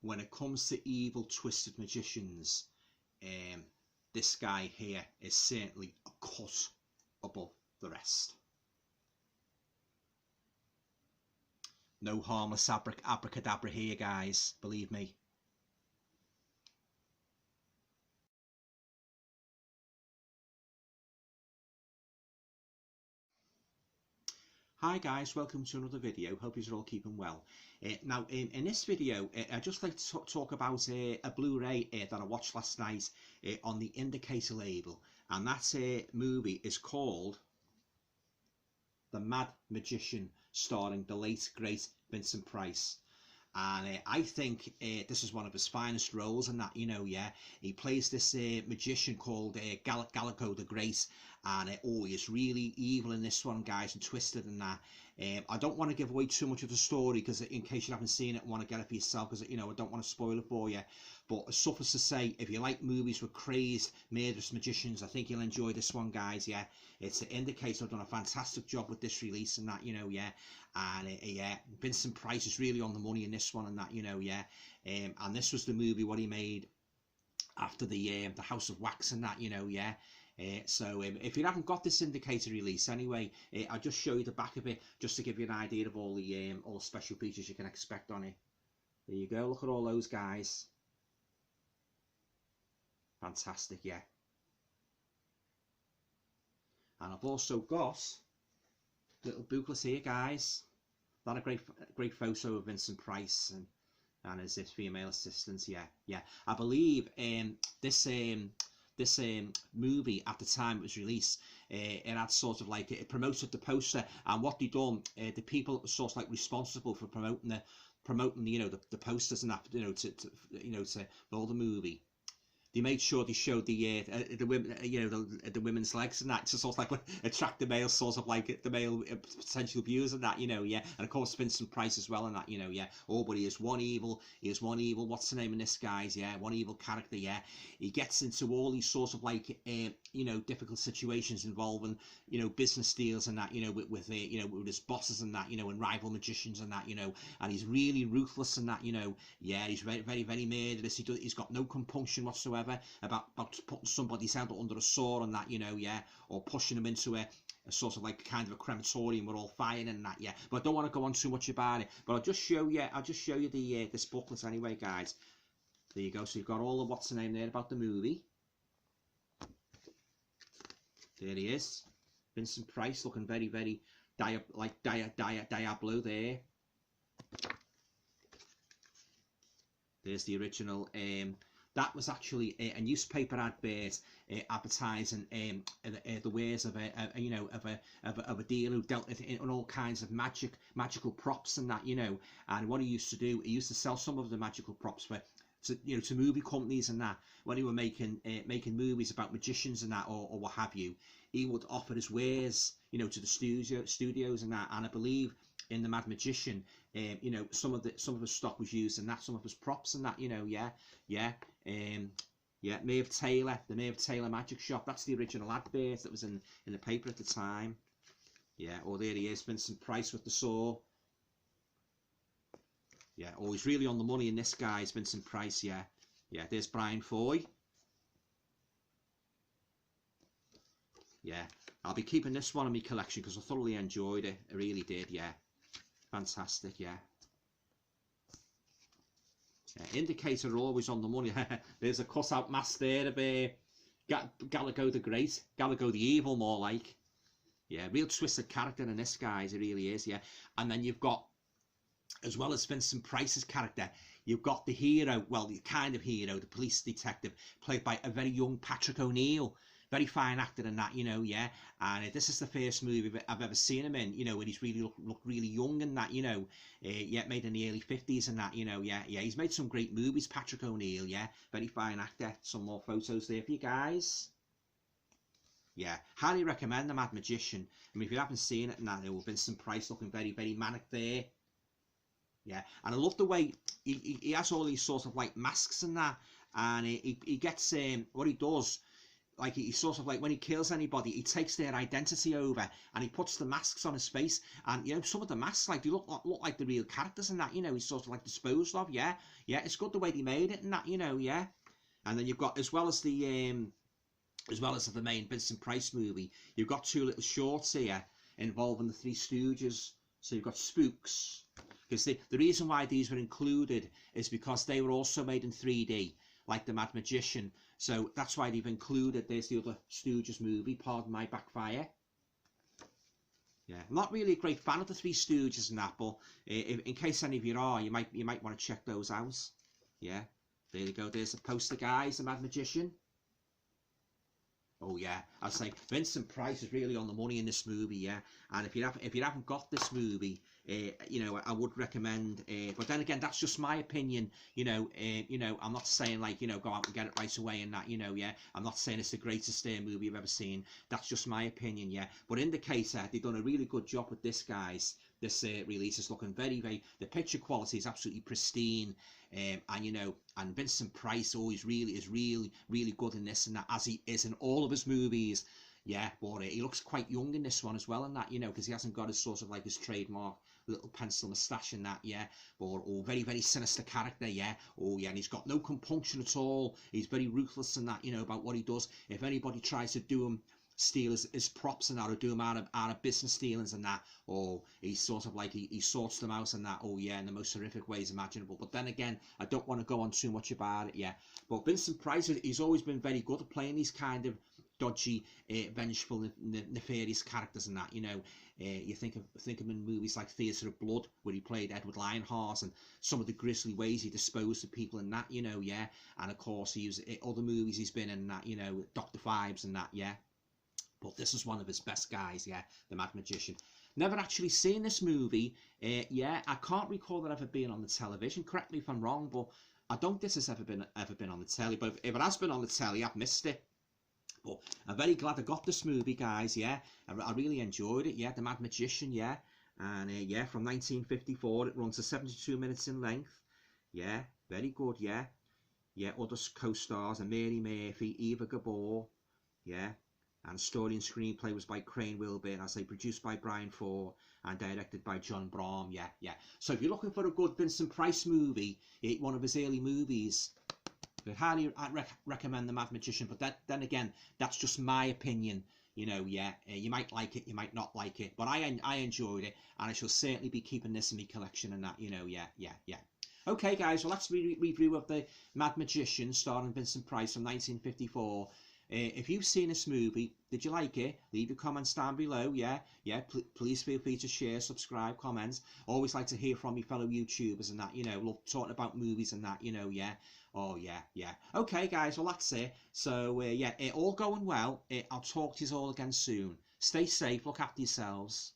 when it comes to evil, twisted magicians, this guy here is certainly a cut above the rest. No harmless abracadabra here, guys, believe me. Hi guys, welcome to another video. Hope you're all keeping well. Now in this video I'd just like to talk about a Blu-ray that I watched last night on the Indicator label, and that movie is called The Mad Magician, starring the late great Vincent Price. And I think this is one of his finest roles, and that, you know, yeah, he plays this magician called Gallico the Great, and oh, he's really evil in this one, guys, and twisted and that. I don't want to give away too much of the story, because in case you haven't seen it and want to get it for yourself, because, you know, I don't want to spoil it for you. But suffice to say, if you like movies with crazed, murderous magicians, I think you'll enjoy this one, guys. Yeah, it's the Indicator. I've done a fantastic job with this release and that, you know, yeah. And yeah, Vincent Price is really on the money in this one and that, you know, yeah. And this was the movie what he made after the House of Wax and that, you know, yeah. So if you haven't got this Indicator release anyway, I'll just show you the back of it just to give you an idea of all the special features you can expect on it. There you go. Look at all those guys. Fantastic, yeah. And I've also got little booklet here, guys. Not a great photo of Vincent Price and his female assistant. Yeah. I believe this movie at the time it was released, it had sort of like, it promoted the poster, and what they done, the people sort of like responsible for promoting you know, the posters and that, you know, to all the movie. They made sure they showed the women, you know, the women's legs and that, to sort of like attract the male, sort of like the male potential viewers and that, you know, yeah. And of course Vincent Price as well and that, you know, yeah. Oh, but he is one evil. What's the name of this guy's? Yeah, one evil character. Yeah, he gets into all these sorts of like, you know, difficult situations involving, you know, business deals and that, you know, with you know, with his bosses and that, you know, and rival magicians and that, you know. And he's really ruthless and that, you know. Yeah, he's very murderous. He's got no compunction whatsoever about putting somebody's head under a saw and that, you know, yeah, or pushing them into a sort of like kind of a crematorium with all fire and that, yeah. But I don't want to go on too much about it, but I'll just show you the this booklet anyway, guys. There you go. So you've got all of what's the name there about the movie. There he is, Vincent Price, looking very Diablo there. There's the original. That was actually a newspaper advert advertising the wares of a dealer who dealt in all kinds of magical props and that, you know. And what he used to do, he used to sell some of the magical props to movie companies and that. When he were making movies about magicians and that, or what have you, he would offer his wares, you know, to the studios and that. And I believe in The Mad Magician, you know, some of his stock was used in that, some of his props and that, you know, yeah. Maeve Taylor, the Maeve Taylor Magic Shop. That's the original advert that was in the paper at the time. Yeah, oh, there he is, Vincent Price with the saw. Yeah, oh, he's really on the money in this, guys, Vincent Price. Yeah, there's Brian Foy. Yeah, I'll be keeping this one in my collection because I thoroughly enjoyed it. I really did, yeah. Fantastic, yeah. Indicator always on the money. There's a cut-out mask there of Gallico the Great. Gallico the Evil, more like. Yeah, real twisted character in this, guys. It really is, yeah. And then you've got, as well as Vincent Price's character, you've got the hero, well, the kind of hero, the police detective, played by a very young Patrick O'Neill. Very fine actor in that, you know, yeah. And this is the first movie I've ever seen him in, you know, when he's really looked really young and that, you know, yeah, made in the early 50s and that, you know, yeah. He's made some great movies, Patrick O'Neill, yeah. Very fine actor. Some more photos there for you guys. Yeah, highly recommend The Mad Magician. I mean, if you haven't seen it, and that, Vincent Price looking very manic there. Yeah, and I love the way he has all these sort of like masks and that, and he gets what he does. like he sort of like when he kills anybody, he takes their identity over and he puts the masks on his face. And you know, some of the masks like they look like the real characters and that. You know, he's sort of like disposed of. Yeah, yeah, it's good the way they made it and that. You know, yeah. And then you've got as well as the main Vincent Price movie, you've got two little shorts here involving the Three Stooges. So you've got Spooks. Because the reason why these were included is because they were also made in 3D, like The Mad Magician. So that's why they've included, there's the other Stooges movie, pardon my backfire. Yeah, I'm not really a great fan of the Three Stooges and that, but in case any of you are, you might want to check those out. Yeah, there you go, there's the poster, guys, The Mad Magician. Oh yeah, I'd say Vincent Price is really on the money in this movie, yeah. And if you haven't got this movie, you know, I would recommend. But then again, that's just my opinion. You know, I'm not saying like, you know, go out and get it right away and that. You know, yeah. I'm not saying it's the greatest movie I've ever seen. That's just my opinion, yeah. But in the case, they've done a really good job with this, guys. This release is looking very. The picture quality is absolutely pristine. And you know, and Vincent Price always is really good in this and that, as he is in all of his movies. Yeah, but he looks quite young in this one as well and that, you know, because he hasn't got his sort of like his trademark little pencil moustache and that, yeah. But very sinister character, yeah. Oh yeah, and he's got no compunction at all. He's very ruthless and that, you know, about what he does. If anybody tries to do him, steal his props and that, or do him out of business dealings and that, or he's sort of like he sorts them out and that, oh yeah, in the most horrific ways imaginable. But then again, I don't want to go on too much about it, yeah. But Vincent Price, he's always been very good at playing these kind of dodgy, vengeful, nefarious characters and that, you know. You think of him in movies like Theatre of Blood, where he played Edward Lionheart, and some of the grisly ways he disposed of people and that, you know, yeah. And of course, he was other movies he's been in that, you know, Dr. Phibes and that, yeah. But this is one of his best guys, yeah, The Mad Magician. Never actually seen this movie. Yeah, I can't recall that ever being on the television. Correct me if I'm wrong, but I don't think this has ever been on the telly. But if it has been on the telly, I've missed it. But I'm very glad I got this movie, guys, yeah. I really enjoyed it, yeah, The Mad Magician, yeah. And yeah, from 1954, it runs to 72 minutes in length. Yeah, very good, yeah. Yeah, other co-stars are Mary Murphy, Eva Gabor, yeah. And story and screenplay was by Crane Wilbur, as they produced by Brian Ford and directed by John Brahm. Yeah. So if you're looking for a good Vincent Price movie, one of his early movies, I'd highly recommend The Mad Magician. But then again, that's just my opinion. You know, yeah, you might like it, you might not like it, but I enjoyed it, and I shall certainly be keeping this in my collection and that. You know, yeah. Okay, guys, well that's review of The Mad Magician, starring Vincent Price from 1954. If you've seen this movie, did you like it? Leave your comments down below, yeah. Please feel free to share, subscribe, comments. Always like to hear from your fellow YouTubers and that, you know, love talking about movies and that, you know, yeah. Oh, yeah. Okay, guys, well, that's it. So, yeah, all going well. I'll talk to you all again soon. Stay safe, look after yourselves.